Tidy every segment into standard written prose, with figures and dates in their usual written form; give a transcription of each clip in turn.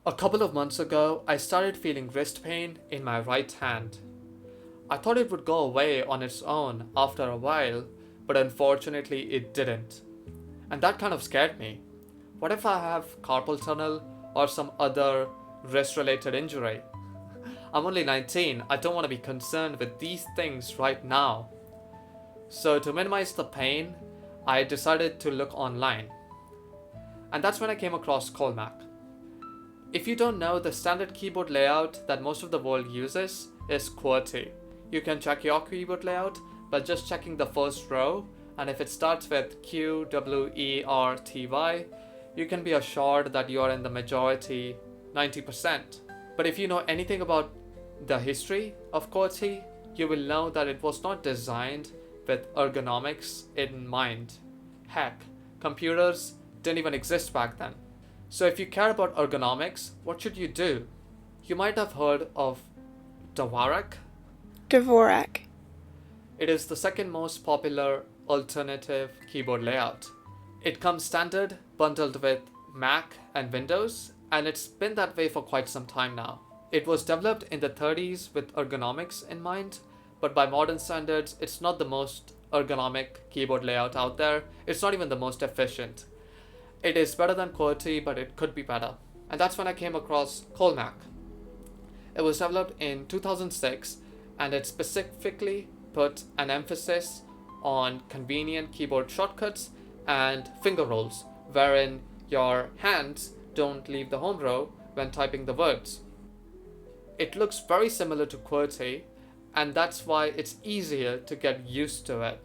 A couple of months ago, I started feeling wrist pain in my right hand. I thought it would go away on its own after a while, but unfortunately it didn't. And that kind of scared me. What if I have carpal tunnel or some other wrist related injury? I'm only 19, I don't want to be concerned with these things right now. So, to minimize the pain, I decided to look online. And that's when I came across Colemak. If you don't know, the standard keyboard layout that most of the world uses is QWERTY. You can check your keyboard layout by just checking the first row, and if it starts with Q, W, E, R, T, Y, you can be assured that you are in the majority, 90%. But if you know anything about the history of QWERTY, you will know that it was not designed with ergonomics in mind. Heck, computers didn't even exist back then. So if you care about ergonomics, what should you do? You might have heard of Dvorak. Dvorak. It is the second most popular alternative keyboard layout. It comes standard bundled with Mac and Windows, and it's been that way for quite some time now. It was developed in the 30s with ergonomics in mind, but by modern standards, it's not the most ergonomic keyboard layout out there. It's not even the most efficient. It is better than QWERTY, but it could be better. And that's when I came across Colemak. It was developed in 2006, and it specifically put an emphasis on convenient keyboard shortcuts and finger rolls, wherein your hands don't leave the home row when typing the words. It looks very similar to QWERTY, and that's why it's easier to get used to it.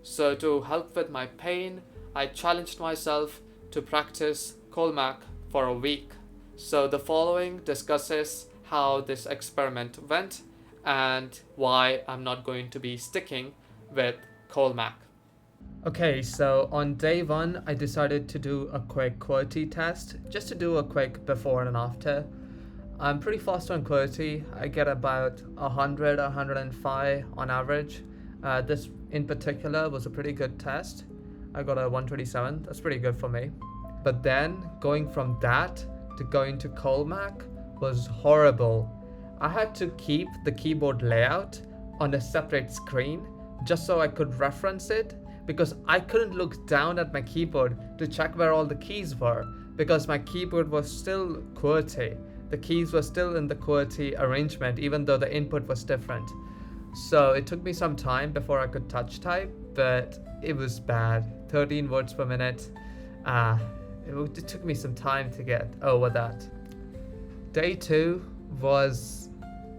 So to help with my pain, I challenged myself to practice Colemak for a week. So the following discusses how this experiment went and why I'm not going to be sticking with Colemak. Okay, so on day one, I decided to do a quick QWERTY test, just to do a quick before and after. I'm pretty fast on QWERTY. I get about 100, 105 on average. This in particular was a pretty good test. I got a 127. That's pretty good for me. But then going from that to going to Colemak was horrible. I had to keep the keyboard layout on a separate screen just so I could reference it, because I couldn't look down at my keyboard to check where all the keys were, because my keyboard was still QWERTY. The keys were still in the QWERTY arrangement, even though the input was different. So it took me some time before I could touch type, but it was bad. 13 words per minute. It took me some time to get over that. Day 2 was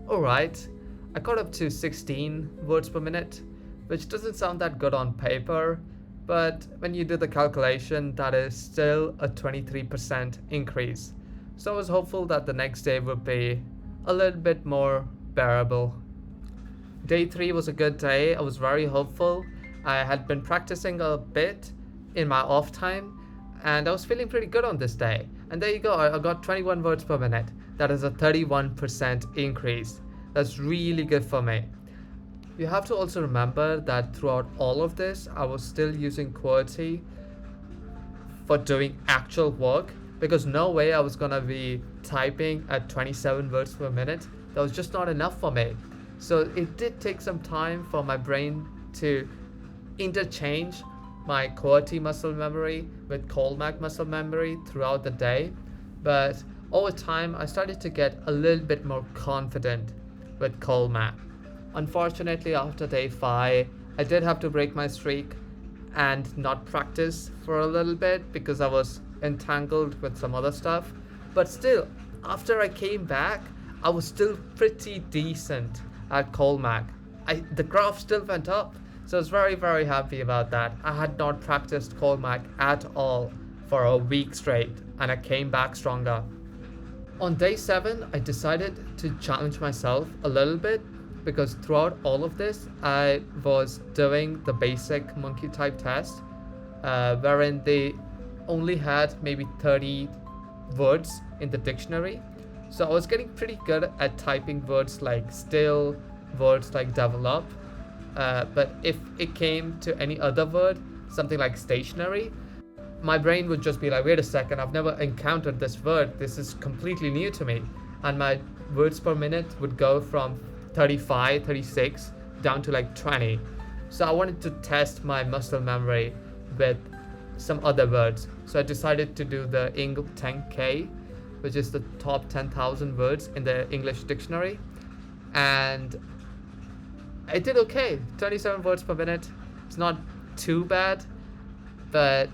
alright. I got up to 16 words per minute, which doesn't sound that good on paper, but when you do the calculation, that is still a 23% increase. So I was hopeful that the next day would be a little bit more bearable. Day 3 was a good day. I was very hopeful. I had been practicing a bit in my off time, and I was feeling pretty good on this day. And there you go, I got 21 words per minute. That is a 31% increase. That's really good for me. You have to also remember that throughout all of this, I was still using QWERTY for doing actual work, because no way I was gonna be typing at 27 words per minute. That was just not enough for me. So it did take some time for my brain to interchange my QWERTY muscle memory with Colemak muscle memory throughout the day. But over time, I started to get a little bit more confident with Colemak. Unfortunately, after day 5, I did have to break my streak and not practice for a little bit because I was entangled with some other stuff. But still, after I came back, I was still pretty decent at Colemak. The graph still went up, so I was very, very happy about that. I had not practiced Colemak at all for a week straight, and I came back stronger. On day 7, I decided to challenge myself a little bit, because throughout all of this, I was doing the basic monkey type test, wherein they only had maybe 30 words in the dictionary. So I was getting pretty good at typing words like still, words like develop. But if it came to any other word, something like stationary, my brain would just be like, wait a second, I've never encountered this word. This is completely new to me. And my words per minute would go from 35, 36 down to like 20. So I wanted to test my muscle memory with some other words. So I decided to do the Ing 10K, which is the top 10,000 words in the English dictionary. And I did okay, 27 words per minute. It's not too bad, but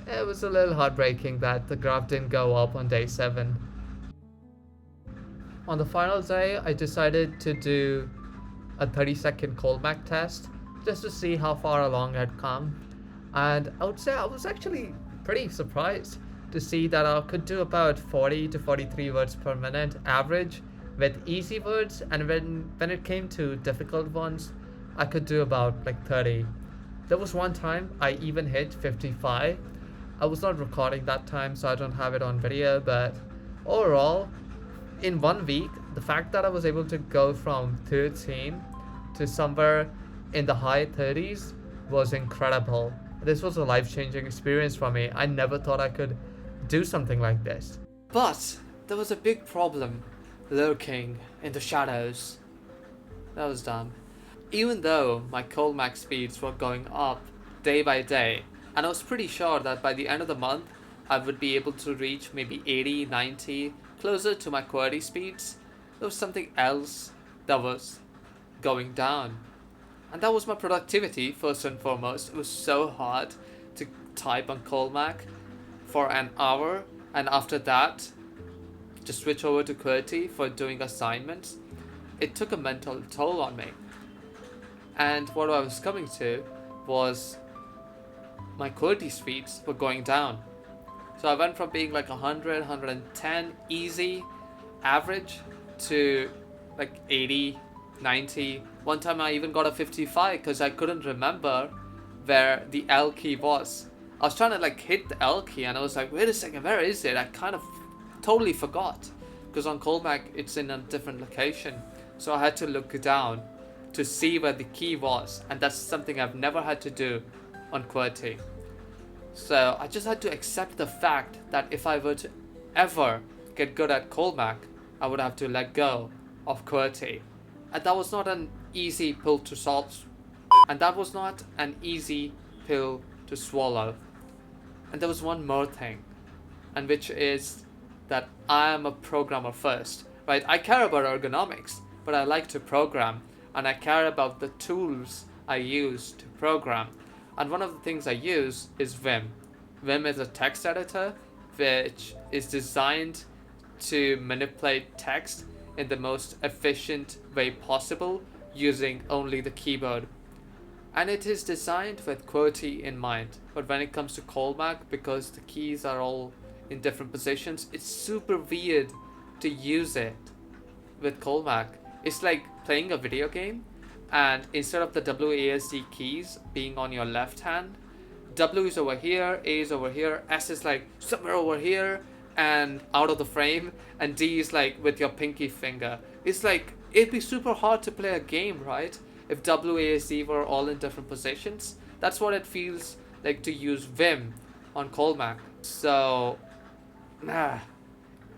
it was a little heartbreaking that the graph didn't go up on day 7. On the final day, I decided to do a 30-second Colemak test just to see how far along I'd come. And I would say I was actually pretty surprised to see that I could do about 40 to 43 words per minute average with easy words, and when it came to difficult ones, I could do about like 30. There was one time I even hit 55. I was not recording that time, so I don't have it on video, but overall, in 1 week, the fact that I was able to go from 13 to somewhere in the high 30s was incredible. This was a life-changing experience for me. I never thought I could do something like this. But there was a big problem lurking in the shadows. That was dumb. Even though my Colemak speeds were going up day by day, and I was pretty sure that by the end of the month I would be able to reach maybe 80, 90, closer to my QWERTY speeds, there was something else that was going down. And that was my productivity, first and foremost. It was so hard to type on Colemak for an hour, and after that, to switch over to QWERTY for doing assignments. It took a mental toll on me. And what I was coming to was my QWERTY speeds were going down. So I went from being like 100, 110 easy average to like 80, 90. One time I even got a 55 because I couldn't remember where the L key was. I was trying to like hit the L key and I was like, wait a second, where is it? I kind of totally forgot because on Colemak it's in a different location. So I had to look down to see where the key was, and that's something I've never had to do on QWERTY. So I just had to accept the fact that if I were to ever get good at Colemak, I would have to let go of QWERTY. And that was not an easy pill to solve. And that was not an easy pill to swallow. And there was one more thing, and which is that I am a programmer first, right? I care about ergonomics, but I like to program, and I care about the tools I use to program. And one of the things I use is Vim. Vim is a text editor which is designed to manipulate text in the most efficient way possible using only the keyboard. And it is designed with QWERTY in mind. But when it comes to Colemak, because the keys are all in different positions, it's super weird to use it with Colemak. It's like playing a video game, and instead of the WASD keys being on your left hand, W is over here, A is over here, S is like somewhere over here and out of the frame, and D is like with your pinky finger. It's like, it'd be super hard to play a game, right? If WASD were all in different positions. That's what it feels like to use Vim on Colemak. So,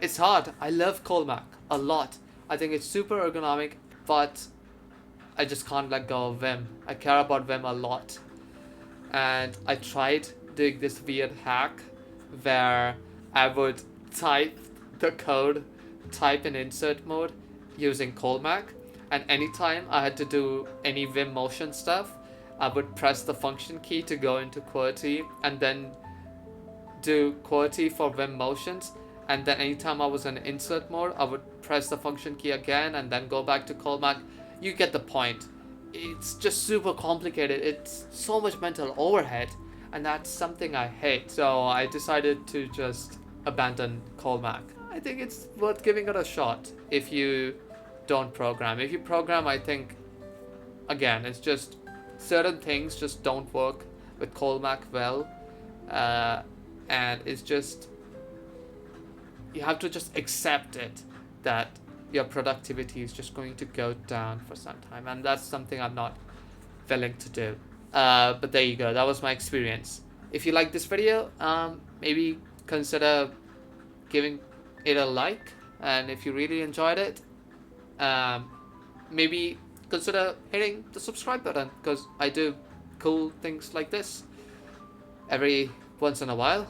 it's hard. I love Colemak a lot. I think it's super ergonomic, but I just can't let go of Vim. I care about Vim a lot. And I tried doing this weird hack where I would type the code, type in insert mode using Colemak, and anytime I had to do any Vim motion stuff, I would press the function key to go into QWERTY and then do QWERTY for Vim motions. And then anytime I was in insert mode, I would press the function key again and then go back to Colemak. You get the point. It's just super complicated. It's so much mental overhead, and that's something I hate. So I decided to just abandon Colemak. I think it's worth giving it a shot if you don't program. If you program, I think, again, it's just certain things just don't work with Colemak well. And it's just, you have to just accept it, that your productivity is just going to go down for some time, and that's something I'm not willing to do. But there you go, that was my experience. If you like this video, maybe consider giving it a like, and if you really enjoyed it, um, maybe consider hitting the subscribe button, because I do cool things like this every once in a while.